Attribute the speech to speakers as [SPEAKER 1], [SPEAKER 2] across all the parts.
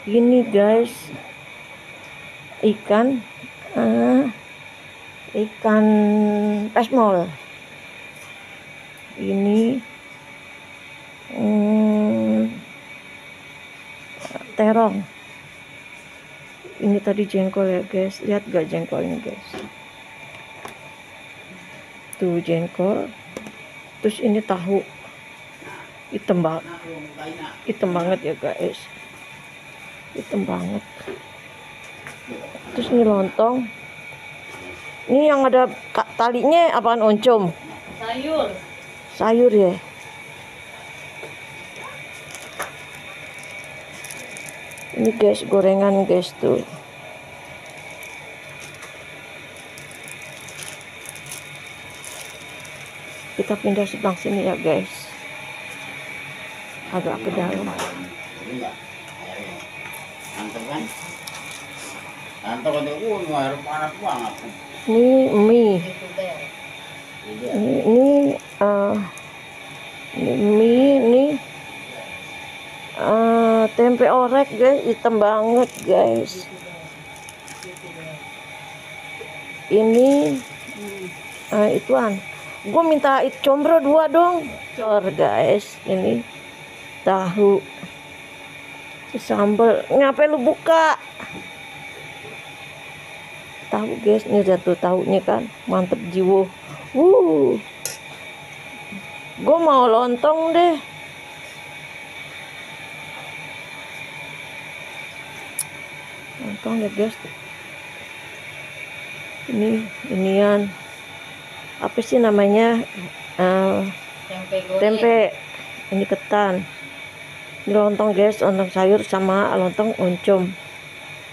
[SPEAKER 1] Ini guys, ikan pesmol. Ini terong. Ini tadi jengkol ya guys, lihat gak jengkolnya guys, tuh jengkol. Terus ini tahu hitam banget ya guys, hitam banget. Terus ini lontong, ini yang ada talinya apaan? Oncom, sayur ya. Ini guys, gorengan guys tuh. Kita pindah sebelah sini ya guys, agak ke dalam. Ini mie. Ini mie, ini tempe orek guys, hitam banget guys. Ini ituan, gue minta combro 2 dong. Guys, ini tahu sambal. Ngapain lu buka tahu guys? Ini jatuh tahunya kan, mantep jiwo. Gue mau lontong deh. Lontong ya guys. Inian apa sih namanya? Tempe. Ini ketan. Ini lontong guys, lontong sayur sama lontong oncom.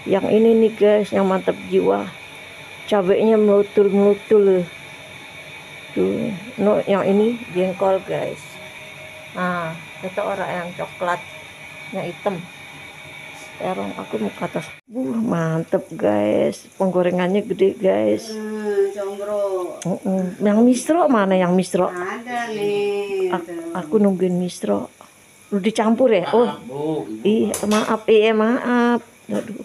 [SPEAKER 1] Yang ini nih guys, yang mantap jiwa, cabenya melutul tuh. Yang ini jengkol guys. Nah, itu orang yang coklatnya hitam. Terong aku mau ke atas. Mantep guys, penggorengannya gede guys.
[SPEAKER 2] Combro.
[SPEAKER 1] Yang mistro mana? Yang mistro
[SPEAKER 2] Ada nih.
[SPEAKER 1] Aku nungguin mistro. Lu dicampur ya? Oh maaf. Maaf. Aduh.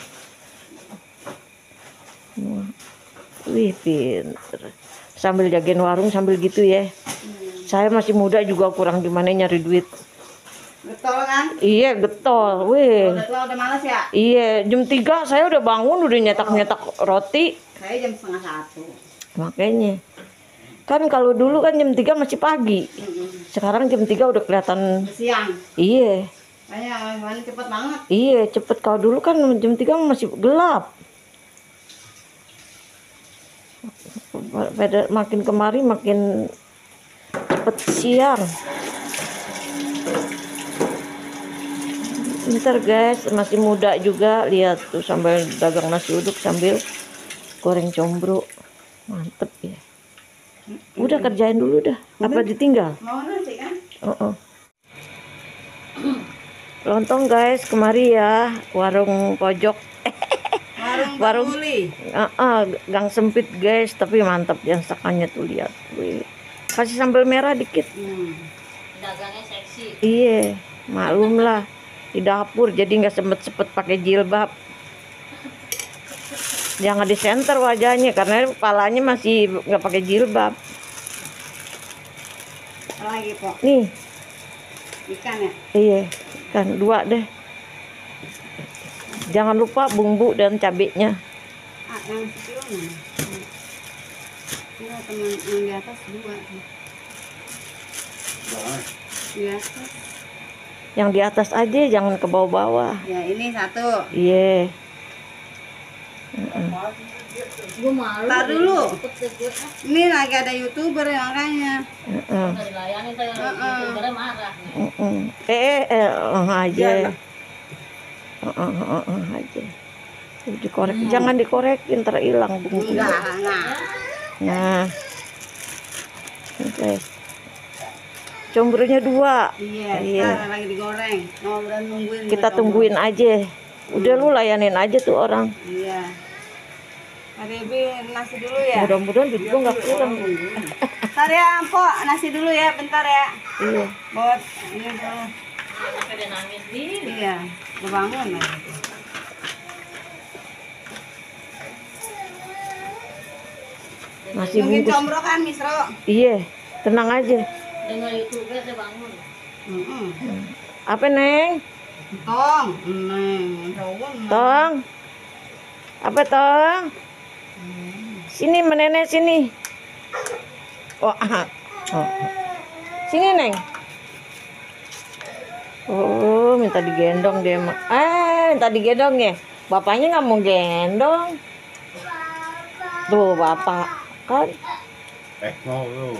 [SPEAKER 1] Wih, pinter. Sambil jagain warung sambil gitu ya. Saya masih muda juga, kurang gimana nyari duit.
[SPEAKER 2] Getol kan?
[SPEAKER 1] Iya, getol. Wih.
[SPEAKER 2] Udah malas ya?
[SPEAKER 1] Iya, jam 3 saya udah bangun, udah nyetak roti.
[SPEAKER 2] Saya jam 12:30.
[SPEAKER 1] Makanya. Kan kalau dulu kan jam 3 masih pagi. Sekarang jam 3 udah kelihatan
[SPEAKER 2] siang.
[SPEAKER 1] Iya.
[SPEAKER 2] Kayaknya cepet banget.
[SPEAKER 1] Iya, cepet. Kalau dulu kan jam 3 masih gelap. Makin kemari makin cepet siang. Ntar guys, masih muda juga, lihat tuh sambil dagang nasi uduk sambil goreng combro, mantep ya. Udah kerjain dulu dah, apa ditinggal?
[SPEAKER 2] Mau nasi kan?
[SPEAKER 1] Lontong guys, kemari ya, warung pojok. Warung gang sempit guys, tapi mantap jansakannya tuh, lihat. Wih. Kasih sambal merah dikit.
[SPEAKER 2] Dagangnya seksi.
[SPEAKER 1] Iya, maklum lah. Di dapur jadi nggak sempet pakai jilbab. Jangan di center wajahnya karena kepalanya masih nggak pakai jilbab.
[SPEAKER 2] Lagi kok.
[SPEAKER 1] Nih.
[SPEAKER 2] Ikan ya?
[SPEAKER 1] Iya, ikan 2 deh. Jangan lupa bumbu dan cabenya.
[SPEAKER 2] Yang kecil mana? Ini teman yang di atas 2. Di atas.
[SPEAKER 1] Yang di atas aja, jangan ke bawah-bawah.
[SPEAKER 2] Ya, ini 1.
[SPEAKER 1] Iya.
[SPEAKER 2] Gue malu. Tar dulu. Ini lagi ada YouTuber ya makanya.
[SPEAKER 3] Dilayani tuh YouTubernya marah.
[SPEAKER 1] Aja. Aja. Dikorek, jangan dikorekin, ntar hilang bumbunya. Nah. Guys. Combronya 2.
[SPEAKER 2] Iya. Lagi digoreng. Nungguin.
[SPEAKER 1] Kita tungguin aja. Udah lu layanin aja tuh orang.
[SPEAKER 2] Iya. Debi nasi dulu ya.
[SPEAKER 1] Mudah-mudahan duit gua nggak kurang.
[SPEAKER 2] Bentar ya, Mpok, nasi dulu ya, bentar ya.
[SPEAKER 1] Iya.
[SPEAKER 2] Buat ini tuh.
[SPEAKER 3] Sampai dia nangis nih.
[SPEAKER 2] Iya, udah bangun lagi.
[SPEAKER 1] Nasi
[SPEAKER 2] Nungguin
[SPEAKER 1] bungkus.
[SPEAKER 2] combro kan, Misro?
[SPEAKER 1] Iya, tenang aja.
[SPEAKER 3] Dengar YouTube saya bangun.
[SPEAKER 1] Apa Neng?
[SPEAKER 2] Tong, neng, cowok,
[SPEAKER 1] Tong. Apa Tong? Sini menenek sini. Oh, oh. Sini Neng. Oh, minta digendong dia emang. Minta digendong ya. Bapaknya nggak mau gendong. Tuh bapak kan.
[SPEAKER 4] Mau lu.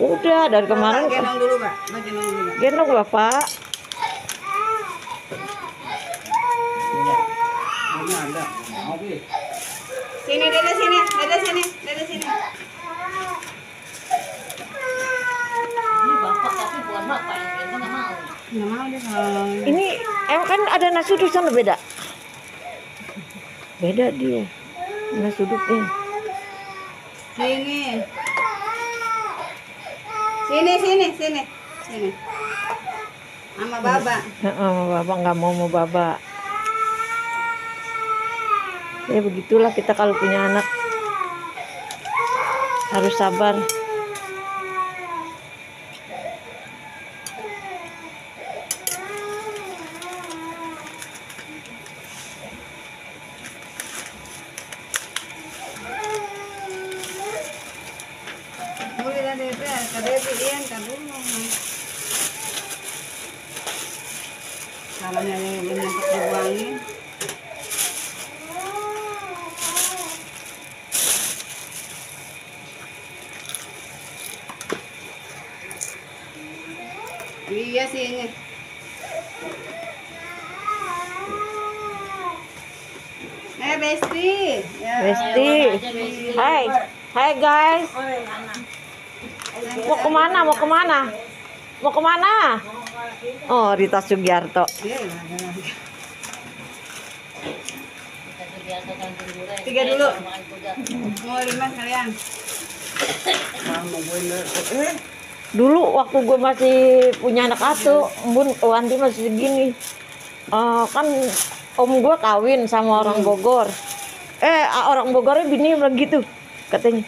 [SPEAKER 1] Udah dari kemarin.
[SPEAKER 2] gendong dulu, Pak. Gendong dulu, Pak.
[SPEAKER 1] Gendong bapak.
[SPEAKER 2] Sini, Dede sini, Dede sini, Dede sini.
[SPEAKER 3] Ini bapak tapi bukan bapak yang gendong nggak mau.
[SPEAKER 2] Nggak mau dia kalau
[SPEAKER 1] Ini kan ada nasi uduk sana beda. Beda dia. Nasi uduknya.
[SPEAKER 2] sini. Sini. Sama Baba.
[SPEAKER 1] Bapak nggak mau bapak. Ya begitulah kita kalau punya anak harus sabar.
[SPEAKER 2] Boleh dah Dede, Dede Ian kan dulu. Kalau yang belum sempat dibuangin. Iya sih ini. Besti. Ya.
[SPEAKER 1] Besti. Hai. Hai guys. Mau kemana? Mau kemana? Mau kemana? Oh, Rita Sugiarto.
[SPEAKER 2] Tiga dulu. Mau 5 kalian.
[SPEAKER 1] Dulu waktu gue masih punya anak atu, Bun, Wanti masih segini. Kan om gue kawin sama orang Bogor. Orang Bogornya bini bilang gitu. Katanya,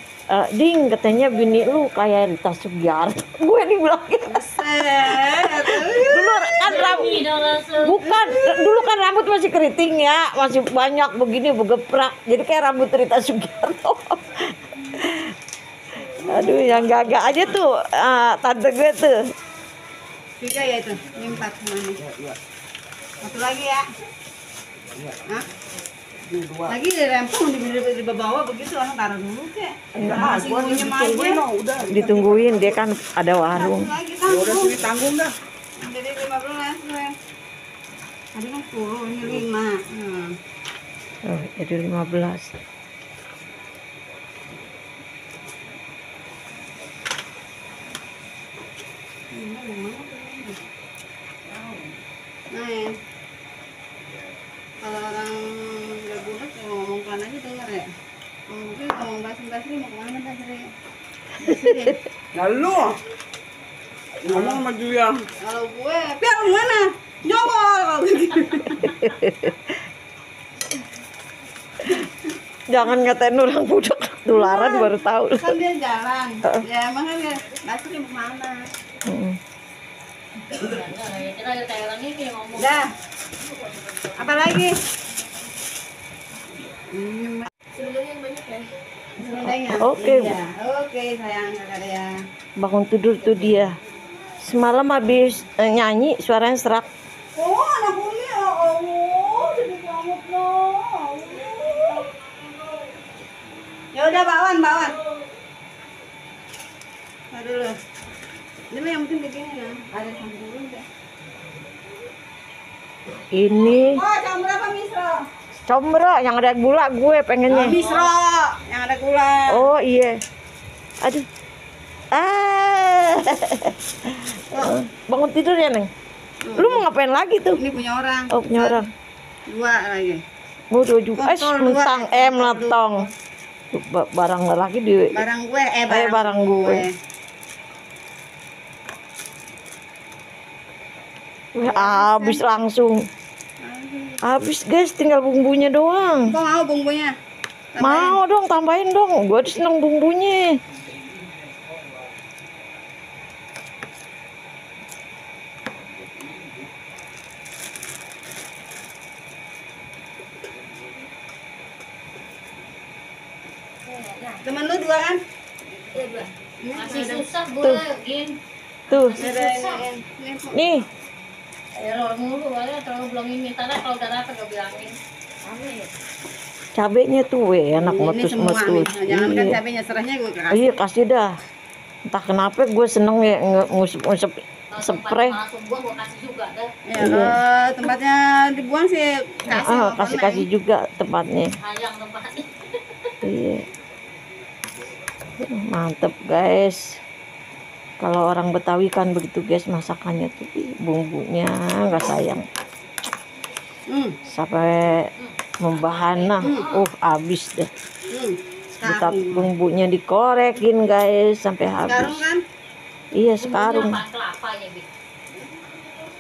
[SPEAKER 1] Ding, katanya bini lu kayak Rita Sugiarto. Gue dibilang gitu. Dulu kan rambut, bukan, dulu kan rambut masih keriting ya, masih banyak begini bergeprak. Jadi kayak rambut Rita Sugiarto. Aduh, yang gagak aja tuh tante gue tuh.
[SPEAKER 2] 3 ya itu, ini 4 semuanya. Satu lagi ya. Hah? Lagi dirempong di bawah begitu, orang taruh dulu kek. Masih ngunyem aja.
[SPEAKER 1] Ditungguin, dia kan ada warung.
[SPEAKER 2] Lagi
[SPEAKER 4] Udah
[SPEAKER 2] tanggung.
[SPEAKER 4] sini tanggung dah.
[SPEAKER 2] Jadi 15 gue. Tadi kan 10, ini 5.
[SPEAKER 1] Oh, jadi 15.
[SPEAKER 2] Nah ya. Kalau orang nggak budak ya ngomong pelan aja denger ya. Mungkin ngomong bahasa-bahasa mau kemana Basri?
[SPEAKER 4] Lalu ngomong sama dia.
[SPEAKER 2] Kalau gue, biar lu mana? Nyogol kalau begitu.
[SPEAKER 1] Jangan ngatain orang budak tularan baru tahu.
[SPEAKER 2] Kan dia jalan. Ya emang kan ya, Basri mau kemana?
[SPEAKER 3] Kita ada kayak orang ini yang ngomong.
[SPEAKER 2] Dah. Apa lagi? Selendangnya.
[SPEAKER 1] Oke.
[SPEAKER 2] Iya. Oke, sayang kakak ya.
[SPEAKER 1] Bangun tidur tuh dia. Semalam habis nyanyi suaranya serak.
[SPEAKER 2] Oh, anak bumi, oh, sedih banget loh. Ya udah bawan. Aduh. Ini yang penting begini nah, ada sambal deh.
[SPEAKER 1] Ini
[SPEAKER 2] Oh, jam berapa Misro?
[SPEAKER 1] combro yang ada gula gue pengennya.
[SPEAKER 2] Misro, yang ada gula.
[SPEAKER 1] Oh iya. Aduh. Bangun tidur ya, Neng? Lu mau ngapain lagi tuh?
[SPEAKER 2] Ini punya orang.
[SPEAKER 1] Oh, punya orang.
[SPEAKER 2] 2 lagi.
[SPEAKER 1] Mau 2 juga.
[SPEAKER 2] Kontol dua.
[SPEAKER 1] Mentang, meletong. Barang lagi di
[SPEAKER 2] Barang gue,
[SPEAKER 1] barang gue. Habis langsung. Habis guys, tinggal bumbunya doang.
[SPEAKER 2] Kok mau bumbunya?
[SPEAKER 1] Mau dong, tambahin dong. Gue seneng bumbunya.
[SPEAKER 2] Temen lu 2 kan?
[SPEAKER 3] Iya, dua.
[SPEAKER 2] Ini
[SPEAKER 3] Masih
[SPEAKER 2] ada-
[SPEAKER 3] susah gue
[SPEAKER 1] Tuh.
[SPEAKER 3] Gin.
[SPEAKER 1] Tuh,
[SPEAKER 2] ada ini, Bu.
[SPEAKER 1] nih.
[SPEAKER 3] Error mulu kali terlalu bilangin minta dah kalau udah dapet gak bilangin. Amin.
[SPEAKER 1] Cabenya tuh enak
[SPEAKER 2] Ini semua
[SPEAKER 1] metus-metus.
[SPEAKER 2] nih. Jangan kan
[SPEAKER 1] Iya.
[SPEAKER 2] cabenya serahnya gue kasih.
[SPEAKER 1] Iya, kasih dah. Entah kenapa gue seneng ya ngusep-ngusep
[SPEAKER 3] Kalau
[SPEAKER 1] spray.
[SPEAKER 3] tempat langsung gua kasih juga dah.
[SPEAKER 2] Ya,
[SPEAKER 1] Iya.
[SPEAKER 2] kalau tempatnya dibuang sih kasih.
[SPEAKER 1] Ah, kasih juga tempatnya.
[SPEAKER 3] Sayang tempatnya.
[SPEAKER 1] Iya. Mantep guys. Kalau orang Betawi kan begitu guys masakannya tuh bumbunya nggak sayang sampai membahana. Habis deh. Kita
[SPEAKER 2] Sekarung.
[SPEAKER 1] bumbunya dikorekin guys sampai
[SPEAKER 2] Sekarung
[SPEAKER 1] habis.
[SPEAKER 2] kan?
[SPEAKER 1] Iya sekarung.
[SPEAKER 3] Bumbunya kelapa ya, Bi.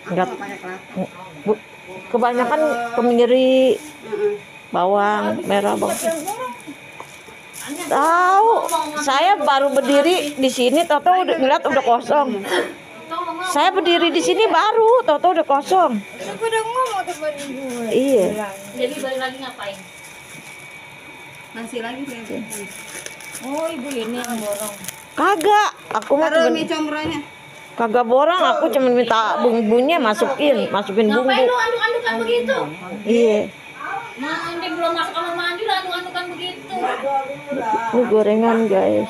[SPEAKER 1] Enggak.
[SPEAKER 2] Aku nggak pakai kelapa.
[SPEAKER 1] Kebanyakan kemiri,
[SPEAKER 2] Heeh.
[SPEAKER 1] bawang merah, bawang. Tahu, saya baru berdiri di sini, tahu udah ngeliat udah kosong. Saya berdiri di sini baru, tahu udah kosong.
[SPEAKER 5] Aku udah ngomong teman ibu.
[SPEAKER 1] Iya.
[SPEAKER 3] Jadi balik lagi ngapain?
[SPEAKER 2] Masih lagi kayak
[SPEAKER 5] Oh ibu ini yang borong.
[SPEAKER 1] Kagak, aku mah
[SPEAKER 2] taruh
[SPEAKER 1] cuman
[SPEAKER 2] mie combronya.
[SPEAKER 1] kagak borong, aku cuma minta bumbunya masukin
[SPEAKER 3] Ngapain
[SPEAKER 1] bumbu.
[SPEAKER 3] lu aduk-adukan begitu?
[SPEAKER 1] Iya.
[SPEAKER 3] Mandi belum masuk kamar mandi lah aduk-adukan begitu.
[SPEAKER 1] Ini gorengan guys.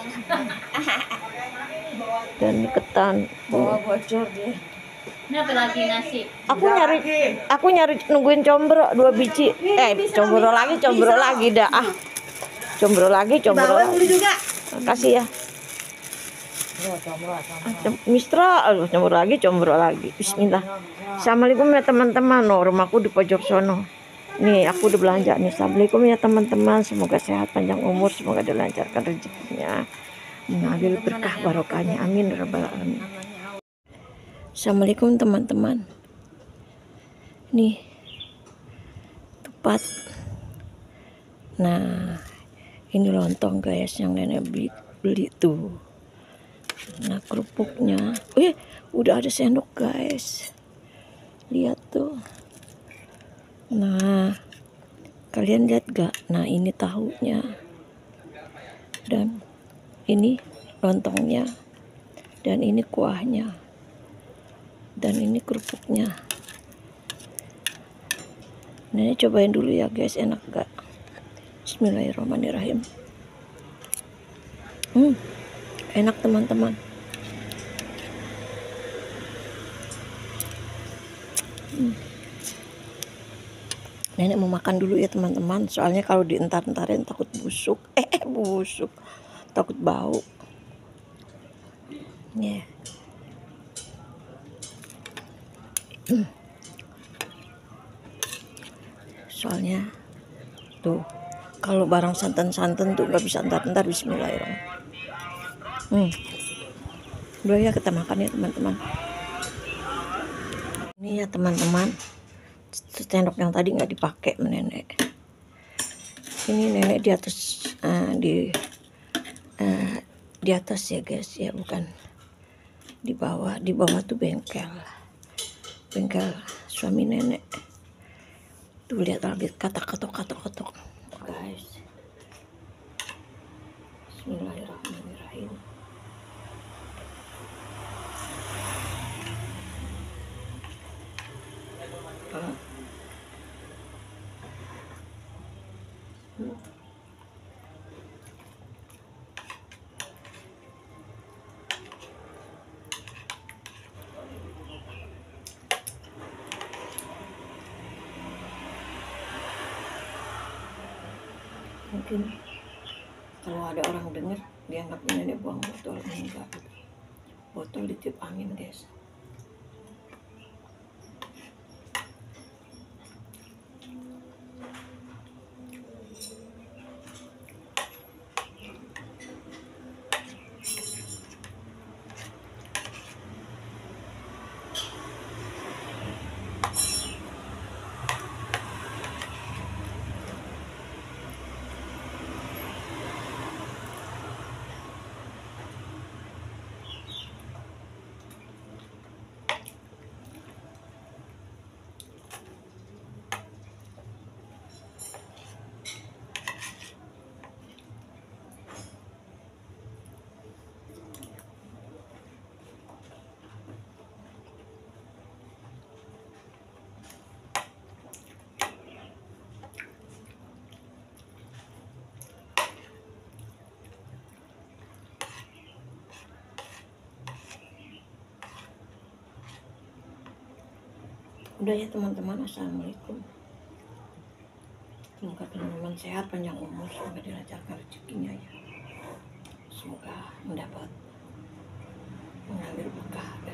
[SPEAKER 1] Dan ini ketan.
[SPEAKER 5] Bawa bocor dia.
[SPEAKER 3] Ini apa lagi nasi?
[SPEAKER 1] Aku nyari nungguin combro 2 biji. Combro lagi dah. Ah. Combro lagi.
[SPEAKER 2] Bawang beli juga.
[SPEAKER 1] Kasih ya. Mistra, aduh combro lagi. Bismillah. Assalamualaikum ya teman-teman. No, rumahku di pojok sono. Nih, aku udah belanja nih. Assalamualaikum ya teman-teman. Semoga sehat, panjang umur, semoga dilancarkan rezekinya. Mengalir berkah barokahnya. Amin ya rabbal alamin. Assalamualaikum teman-teman. Nih tepat. Nah, ini lontong guys yang nenek beli tuh. Nah, kerupuknya. Udah ada sendok guys. Lihat tuh. Nah, kalian lihat gak? Nah, ini tahunya. Dan ini lontongnya. Dan ini kuahnya. Dan ini kerupuknya. Nenek cobain dulu ya guys, enak gak? Bismillahirrahmanirrahim. Enak teman-teman. Nenek mau makan dulu ya teman-teman. Soalnya kalau dientar-entarin takut busuk. Busuk. Takut bau. Ya. Soalnya tuh kalau barang santan-santan tuh nggak bisa entar-entar. Bismillahirrahmanirrahim. Udah ya kita makan ya teman-teman. Ini ya teman-teman, sendok yang tadi nggak dipakai nenek. Ini nenek di atas di atas ya guys ya, bukan di bawah. Di bawah tuh bengkel suami nenek. Tuh lihat lagi katok guys. Bismillahirrahmanirrahim. Mungkin kalau ada orang dengar dianggap nenek buang botol. Enggak, botol ditiup angin guys. Udah ya teman-teman, assalamualaikum. Semoga teman-teman sehat, panjang umur, semoga dilancarkan rezekinya ya. Semoga mendapat mengalir berkah dan